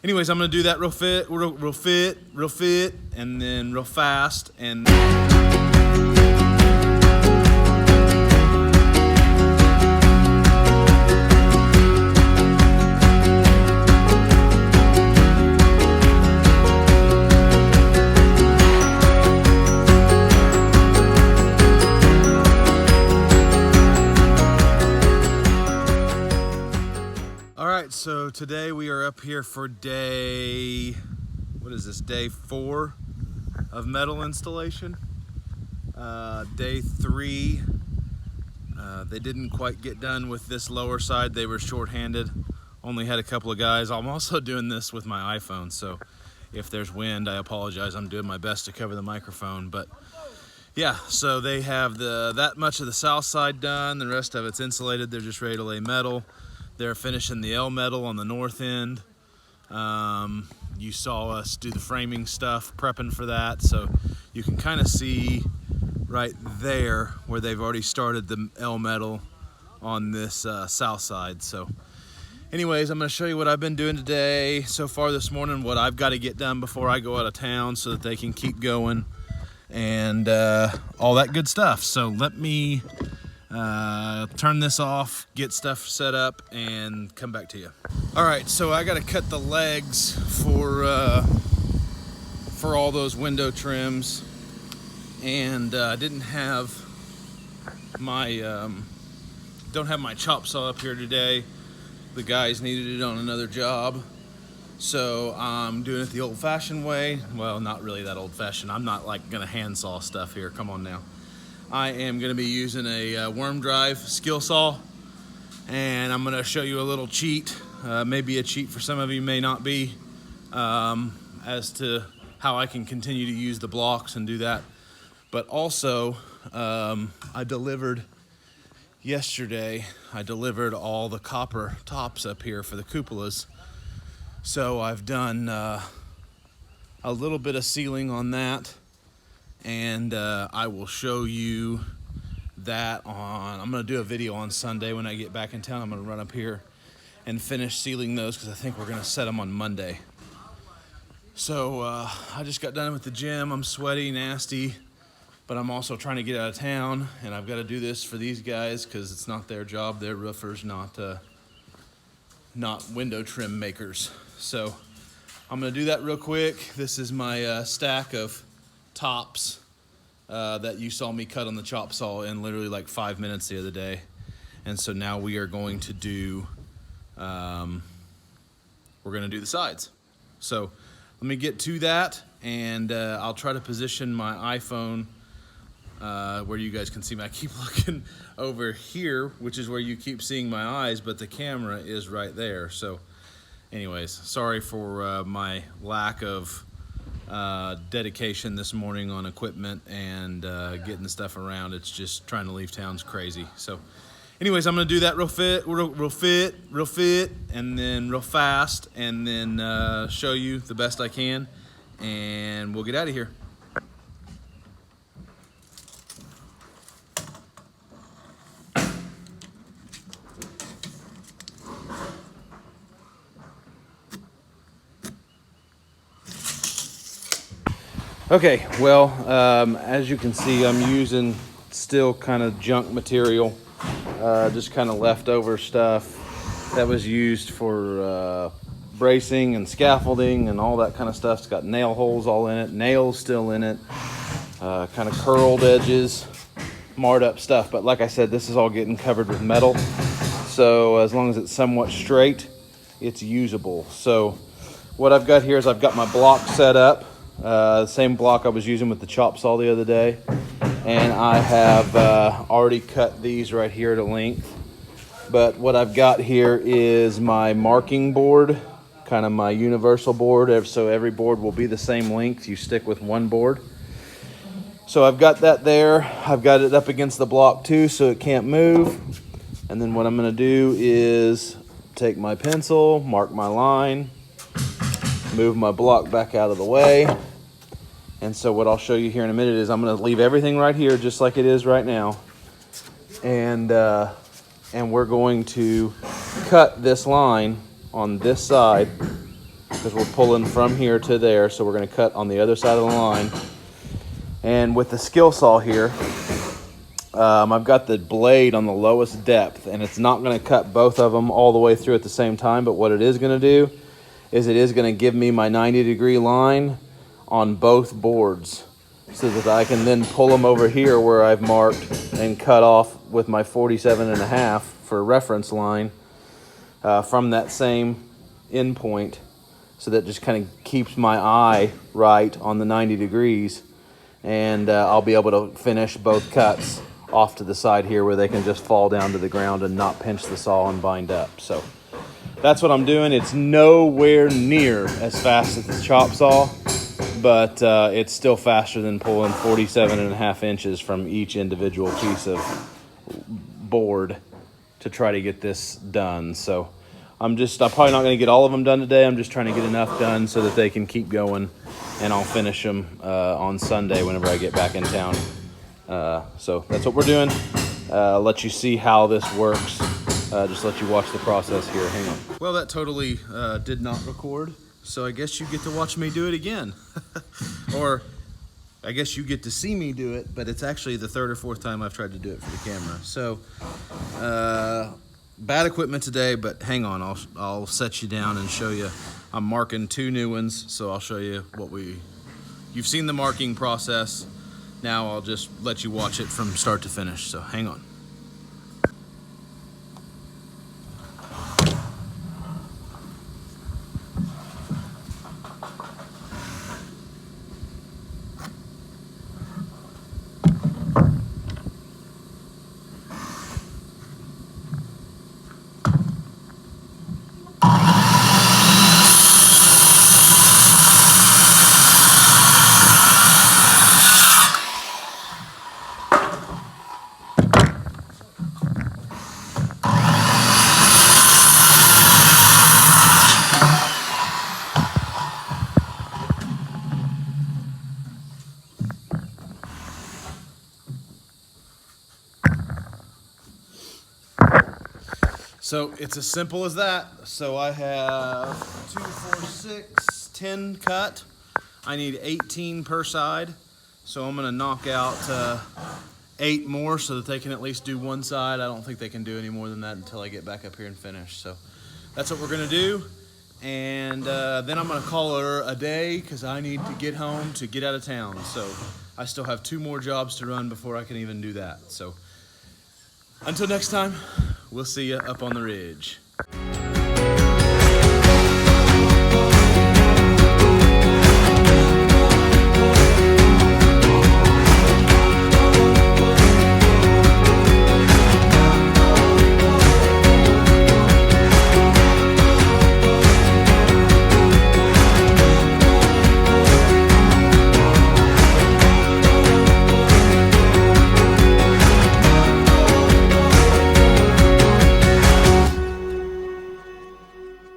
Anyways, I'm gonna do that real fit, and then real fast, and so today we are up here for day, what is this, day 4 of metal installation. Day 3, they didn't quite get done with this lower side. They were short-handed, only had a couple of guys. I'm also doing this with my iPhone, so if there's wind, I apologize. I'm doing my best to cover the microphone, but yeah, so they have that much of the south side done. The rest of it's insulated. They're just ready to lay metal. They're finishing the L metal on the north end. You saw us do the framing stuff, prepping for that. So you can kind of see right there where they've already started the L metal on this south side. So anyways, I'm gonna show you what I've been doing today so far this morning, what I've got to get done before I go out of town so that they can keep going and all that good stuff. So let me turn this off, get stuff set up, and come back to you. All right, so I got to cut the legs for all those window trims, and I didn't have my don't have my chop saw up here today. The guys needed it on another job, so I'm doing it the old-fashioned way. Well, not really that old-fashioned. I'm not like gonna hand saw stuff here. Come on now. I am going to be using a worm drive skill saw, and I'm going to show you a little cheat, maybe a cheat for some of you, may not be, as to how I can continue to use the blocks and do that. But also, I delivered yesterday, all the copper tops up here for the cupolas. So I've done a little bit of sealing on that. And I will show you that I'm going to do a video on Sunday when I get back in town. I'm going to run up here and finish sealing those because I think we're going to set them on Monday. So I just got done with the gym. I'm sweaty, nasty, but I'm also trying to get out of town, and I've got to do this for these guys because it's not their job. They're roofers, not window trim makers. So I'm going to do that real quick. This is my stack of tops that you saw me cut on the chop saw in literally like 5 minutes the other day. And so now we are going to do the sides. So let me get to that, and I'll try to position my iPhone where you guys can see me. I keep looking over here, which is where you keep seeing my eyes, but the camera is right there. So anyways, sorry for my lack of dedication this morning on equipment and getting the stuff around. It's just trying to leave town's crazy. So anyways, I'm gonna do that real fit, and then real fast, and then show you the best I can, and we'll get out of here. Okay, well, as you can see, I'm using still kind of junk material, just kind of leftover stuff that was used for bracing and scaffolding and all that kind of stuff. It's got nail holes all in it, nails still in it, kind of curled edges, marred up stuff. But like I said, this is all getting covered with metal, so as long as it's somewhat straight, it's usable. So what I've got here is I've got my block set up. The same block I was using with the chop saw the other day, and I have already cut these right here to length. But what I've got here is my marking board, kind of my universal board, so every board will be the same length. You stick with one board. So I've got that there. I've got it up against the block too, so it can't move. And then what I'm going to do is take my pencil, mark my line, move my block back out of the way. And so what I'll show you here in a minute is I'm going to leave everything right here just like it is right now. And we're going to cut this line on this side because we're pulling from here to there. So we're going to cut on the other side of the line. And with the skill saw here, I've got the blade on the lowest depth, and it's not going to cut both of them all the way through at the same time. But what it is going to do is it is going to give me my 90-degree line on both boards, so that I can then pull them over here where I've marked and cut off with my 47.5 for reference line from that same end point. So that just kind of keeps my eye right on the 90 degrees. And I'll be able to finish both cuts off to the side here where they can just fall down to the ground and not pinch the saw and bind up. So that's what I'm doing. It's nowhere near as fast as the chop saw, but it's still faster than pulling 47.5 inches from each individual piece of board to try to get this done. So I'm probably not going to get all of them done today. I'm just trying to get enough done so that they can keep going, and I'll finish them on Sunday whenever I get back in town. So that's what we're doing. I'll let you see how this works. Just let you watch the process here. Hang on. Well, that totally did not record, so I guess you get to watch me do it again. Or I guess you get to see me do it, but it's actually the third or fourth time I've tried to do it for the camera. So bad equipment today, but hang on, I'll set you down and show you. I'm marking 2 new ones, so I'll show you you've seen the marking process. Now I'll just let you watch it from start to finish, so hang on. So it's as simple as that. So I have 2, 4, 6, 10 cut. I need 18 per side. So I'm gonna knock out 8 more so that they can at least do one side. I don't think they can do any more than that until I get back up here and finish. So that's what we're gonna do. And then I'm gonna call her a day because I need to get home to get out of town. So I still have 2 more jobs to run before I can even do that. So until next time, we'll see you up on the ridge.